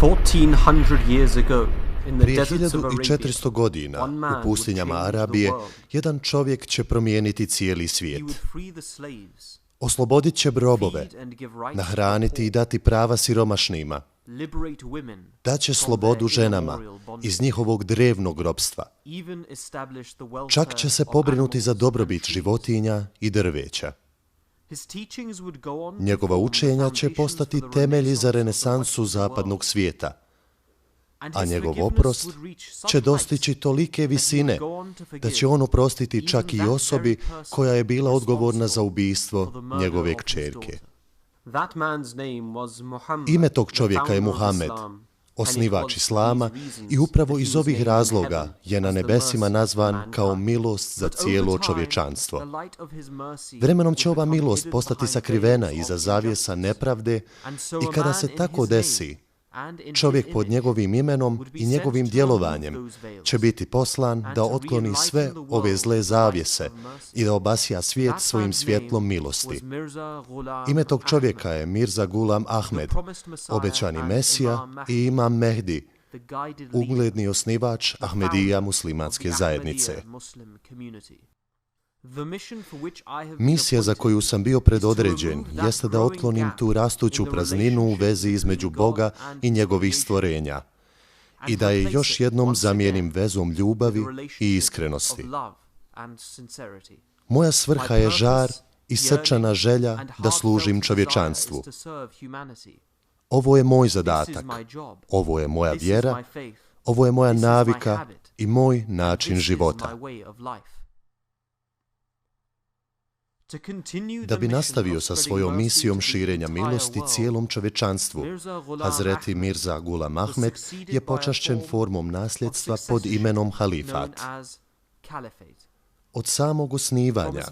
1400 years ago, in the Prije deserts of Arabia, 1400 godina one man u pustinjama would change the Arabije world. jedan čovjek će promijeniti cijeli He svijet. would free the slaves, Oslobodit će robove, feed and give rights to nahraniti the i dati prava siromašnima, poor, liberate women, daće from slobodu their ženama immemorial bondage, iz njihovog drevnog ropstva. even establish the welfare Čak će se of pobrinuti za animals dobrobit and trees. životinja i drveća. His teachings would go on to Njegova form učenja će foundations postati for the temelji za renaissance of the renesansu Western zapadnog world. svijeta, And a his njegov forgiveness oprost would reach such će heights dostići tolike visine go on to da forgive će on oprostiti čak i even that osobi very person koja je bila odgovorna za for ubijstvo the murder njegove of his kćerke. daughter. That man's name was Muhammad, Ime tog the čovjeka je founder of Muhammed, Islam, and it osnivač was Islama, for these reasons i upravo that he iz was ovih named in razloga heaven je na as the nebesima mercy nazvan of kao mankind. milost za But over cijelo time, čovječanstvo. the light of his mercy Vremenom će would ova become milost hidden postati behind sakrivena veils iza of zavjesa injustice. nepravde And so i a kada man se in tako his desi, name and in his čovjek pod image njegovim imenom would be i sent njegovim to djelovanjem remove those veils će biti poslan and da to otkloni re-enlighten sve the world ove zle with light zavjese of mercy. i da obasja svijet That svojim man's svjetlom name milosti. was Mirza Ghulam Ime tog čovjeka Ahmed, je Mirza Ghulam Ahmed, the promised Messiah obećani and Mesija Imam Mahdi, i Imam Mehdi, the guided leader, ugledni osnivač the Ahmedija founder muslimanske of the zajednice. Ahmadiyya Muslim community. The mission for which I have been Misija za appointed koju sam bio predodređen jeste da otklonim tu rastuću prazninu u vezi između Boga i njegovih stvorenja i da je još jednom zamijenim vezom ljubavi i iskrenosti. Moja svrha je žar i srčana želja da služim čovječanstvu. Ovo je moj zadatak, ovo je moja vjera, ovo je moja navika i moj način života. Da bi nastavio sa svojom misijom širenja milosti cijelom čovječanstvu, Hazreti Mirza Ghulam Ahmed je počašćen formom nasljedstva pod imenom halifat. Od samog osnivanja,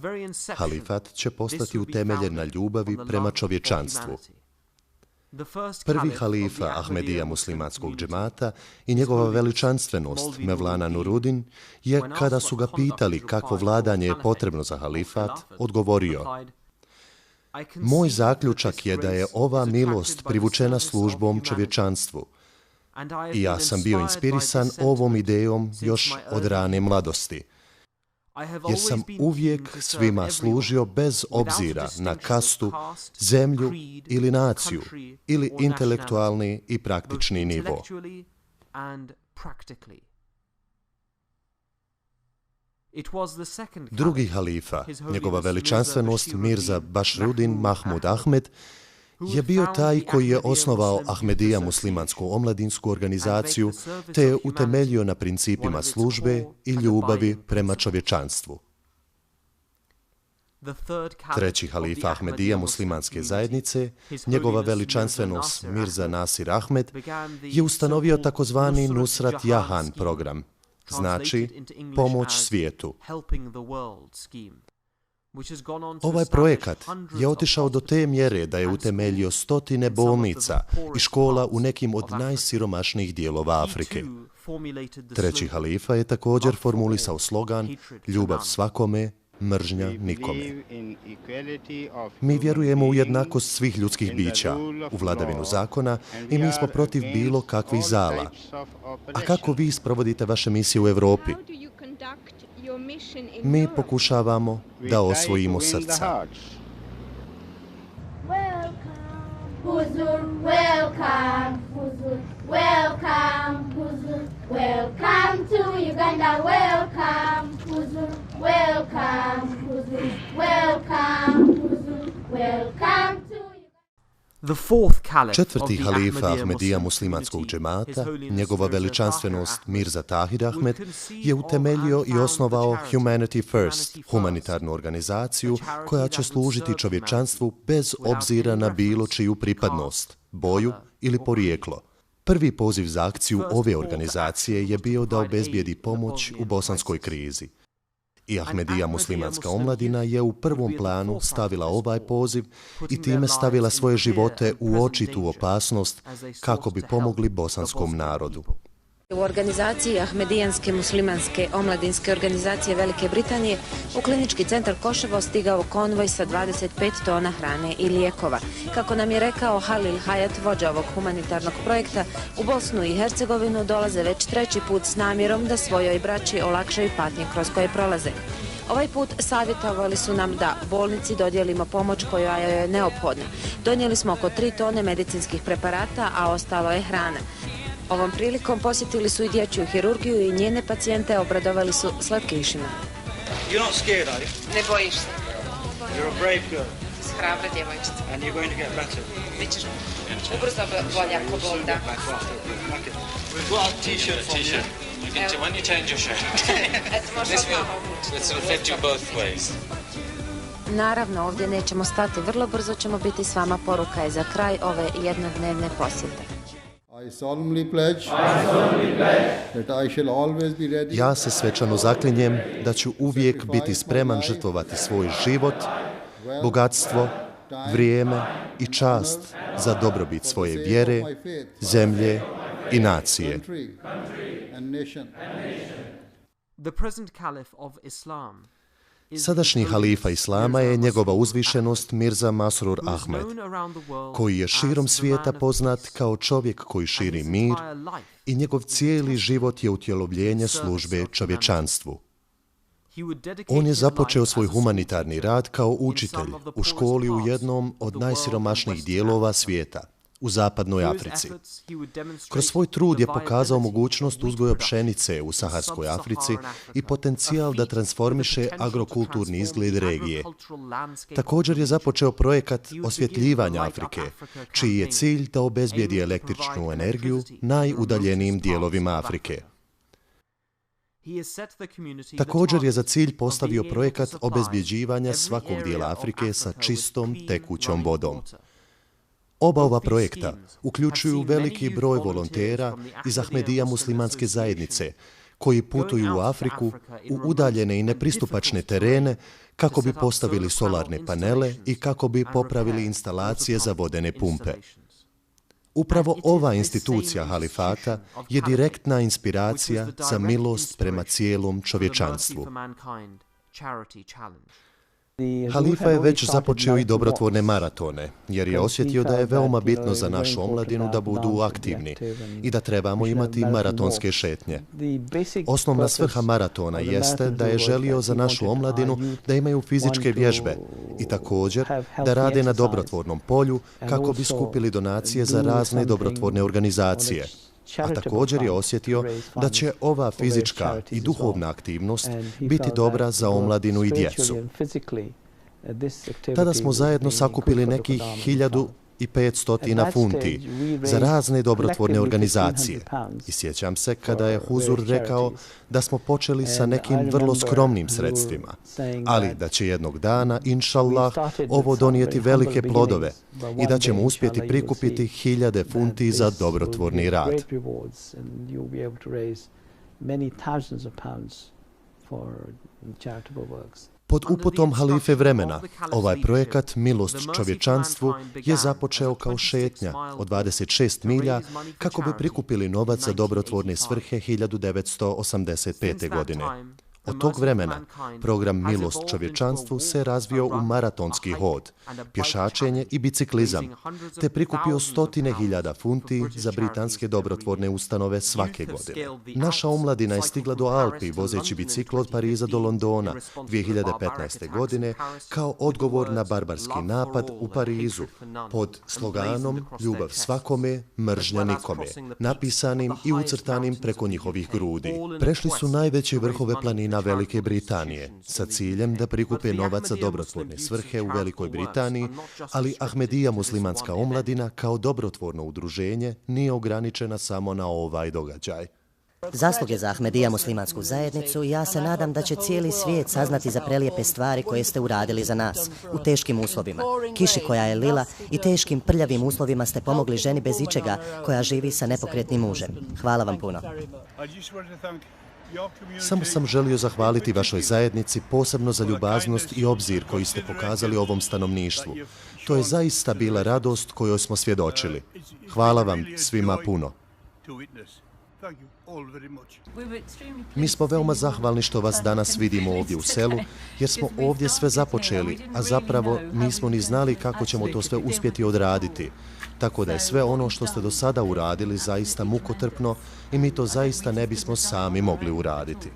halifat će postati utemeljen na ljubavi prema čovječanstvu. Prvi halifa Ahmedija muslimanskog džemata i njegova veličanstvenost Mevlana Nurudin je, kada su ga pitali kakvo vladanje je potrebno za halifat, odgovorio: moj zaključak je da je ova milost privučena službom čovječanstvu i ja sam bio inspirisan ovom idejom još od rane mladosti, jer sam uvijek svima služio bez obzira na kastu, zemlju ili naciju, ili intelektualni i praktični nivo. Drugi halifa, njegova veličanstvenost Mirza Bašrudin Mahmud Ahmed, je bio taj koji je osnovao Ahmedija muslimansku omladinsku organizaciju te je utemeljio na principima službe i ljubavi prema čovječanstvu. Treći halifa Ahmedija muslimanske zajednice, njegova veličanstvenost Mirza Nasir Ahmed, je ustanovio takozvani Nusrat Jahan program, znači pomoć svijetu. Ovaj projekat je otišao do te mjere da je utemeljio stotine bolnica i škola u nekim od najsiromašnijih dijelova Afrike. Treći halifa je također formulisao slogan ljubav svakome, mržnja nikome. Mi vjerujemo u jednakost svih ljudskih bića, u vladavinu zakona i mi smo protiv bilo kakvih zala. A kako vi sprovodite vaše misije u Europi? Mi pokušavamo da osvojimo srca. Huzur, welcome, Huzur, welcome, Huzur, welcome to Uganda, welcome, Huzur, welcome, Huzur, welcome, Huzur, welcome to Četvrti halifa Ahmedija muslimanskog džemata, njegova veličanstvenost Mirza Tahir Ahmed, je utemeljio i osnovao Humanity First, humanitarnu organizaciju koja će služiti čovječanstvu bez obzira na bilo čiju pripadnost, boju ili porijeklo. Prvi poziv za akciju ove organizacije je bio da obezbijedi pomoć u bosanskoj krizi. I Ahmedija muslimanska omladina je u prvom planu stavila ovaj poziv i time stavila svoje živote u očitu opasnost kako bi pomogli bosanskom narodu. U organizaciji Ahmedijanske muslimanske omladinske organizacije Velike Britanije u klinički centar Koševo stigao konvoj sa 25 tona hrane i lijekova. Kako nam je rekao Halil Hayat, vođa ovog humanitarnog projekta, u Bosnu i Hercegovinu dolaze već 3. put s namjerom da svojoj braći olakšaju patnje kroz koje prolaze. Ovaj put savjetovali su nam da bolnici dodijelimo pomoć koja joj je neophodna. Donijeli smo oko 3 tone medicinskih preparata, a ostalo je hrana. Ovom prilikom posjetili su i dječju hirurgiju i njene pacijente obradovali su slatkišima. Ne bojiš se. Hrabra djevojčica. Bićeš ubrzo bolja ko Bog da. When you change your shirt. This will fit you both ways. Naravno, ovdje nećemo stati, vrlo brzo ćemo biti s vama, poruka je za kraj ove jednodnevne posjete. Ja se svečano zaklinjem da ću uvijek biti spreman žrtvovati svoj život, bogatstvo, vrijeme i čast za dobrobit svoje vjere, zemlje i nacije. Sadašnji halifa Islama je njegova uzvišenost Mirza Masroor Ahmed, koji je širom svijeta poznat kao čovjek koji širi mir i njegov cijeli život je utjelovljenje službe čovječanstvu. On je započeo svoj humanitarni rad kao učitelj u školi u jednom od najsiromašnijih dijelova svijeta, u zapadnoj Africi. Kroz svoj trud je pokazao mogućnost uzgoja pšenice u Saharskoj Africi i potencijal da transformiše agrokulturni izgled regije. Također je započeo projekat osvjetljivanja Afrike, čiji je cilj da obezbijedi električnu energiju najudaljenijim dijelovima Afrike. Također je za cilj postavio projekat obezbjeđivanja svakog dijela Afrike sa čistom tekućom vodom. Oba ova projekta uključuju veliki broj volontera iz Ahmedija muslimanske zajednice, koji putuju u Afriku u udaljene i nepristupačne terene kako bi postavili solarne panele i kako bi popravili instalacije za vodene pumpe. Upravo ova institucija halifata je direktna inspiracija za milost prema cijelom čovječanstvu. Halifa je već započeo i dobrotvorne maratone, jer je osjetio da je veoma bitno za našu omladinu da budu aktivni i da trebamo imati maratonske šetnje. Osnovna svrha maratona jeste da je želio za našu omladinu da imaju fizičke vježbe i također da rade na dobrotvornom polju kako bi skupili donacije za razne dobrotvorne organizacije. A također je osjetio da će ova fizička i duhovna aktivnost biti dobra za omladinu i djecu. Tada smo zajedno sakupili nekih 1500 funti za razne dobrotvorne organizacije. I sjećam se kada je Huzur rekao da smo počeli sa nekim vrlo skromnim sredstvima, ali da će jednog dana, inšallah, ovo donijeti velike plodove i da ćemo uspjeti prikupiti 1000 funti za dobrotvorni rad. Pod uputom halife vremena, ovaj projekat Milost čovječanstvu je započeo kao šetnja od 26 milja kako bi prikupili novac za dobrotvorne svrhe 1985. godine. Od tog vremena program Milost čovječanstvu se razvio u maratonski hod, pješačenje i biciklizam, te prikupio 100.000 funti za britanske dobrotvorne ustanove svake godine. Naša omladina je stigla do Alpi vozeći bicikl od Pariza do Londona 2015. godine kao odgovor na barbarski napad u Parizu pod sloganom Ljubav svakome, mržnja nikome, napisanim i ucrtanim preko njihovih grudi. Prešli su najveće vrhove planina Velike Britanije sa ciljem da prikupe novac za dobrotvorne svrhe u Velikoj Britaniji, ali Ahmedija muslimanska omladina kao dobrotvorno udruženje nije ograničena samo na ovaj događaj. Zasluge za Ahmedija muslimansku zajednicu, ja se nadam da će cijeli svijet saznati za prelijepe stvari koje ste uradili za nas u teškim uslovima. Kiši koja je lila i teškim prljavim uslovima ste pomogli ženi bez ičega koja živi sa nepokretnim mužem. Hvala vam puno. Samo sam želio zahvaliti vašoj zajednici posebno za ljubaznost i obzir koji ste pokazali ovom stanovništvu. To je zaista bila radost kojoj smo svjedočili. Hvala vam svima puno. Mi smo veoma zahvalni što vas danas vidimo ovdje u selu, jer smo ovdje sve započeli, a zapravo nismo ni znali kako ćemo to sve uspjeti odraditi. Tako da je sve ono što ste do sada uradili zaista mukotrpno i mi to zaista ne bismo sami mogli uraditi.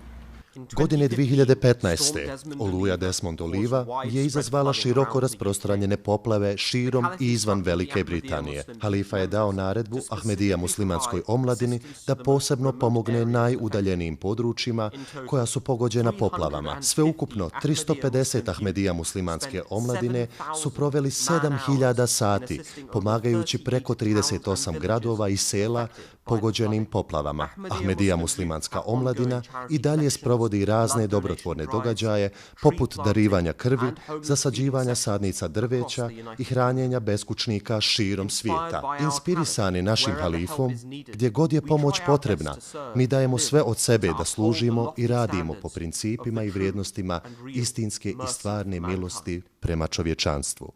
Godine 2015. oluja Desmond Oliva je izazvala široko rasprostranjene poplave širom i izvan Velike Britanije. Halifa je dao naredbu Ahmedija muslimanskoj omladini da posebno pomogne najudaljenijim područjima koja su pogođena poplavama. Sveukupno 350 Ahmedija muslimanske omladine su proveli 7000 sati pomagajući preko 38 gradova i sela pogođenim poplavama. Ahmedija muslimanska omladina i dalje sprovodi razne dobrotvorne događaje poput darivanja krvi, zasađivanja sadnica drveća i hranjenja beskućnika širom svijeta. Inspirisani našim halifom, gdje god je pomoć potrebna, mi dajemo sve od sebe da služimo i radimo po principima i vrijednostima istinske i stvarne milosti prema čovječanstvu.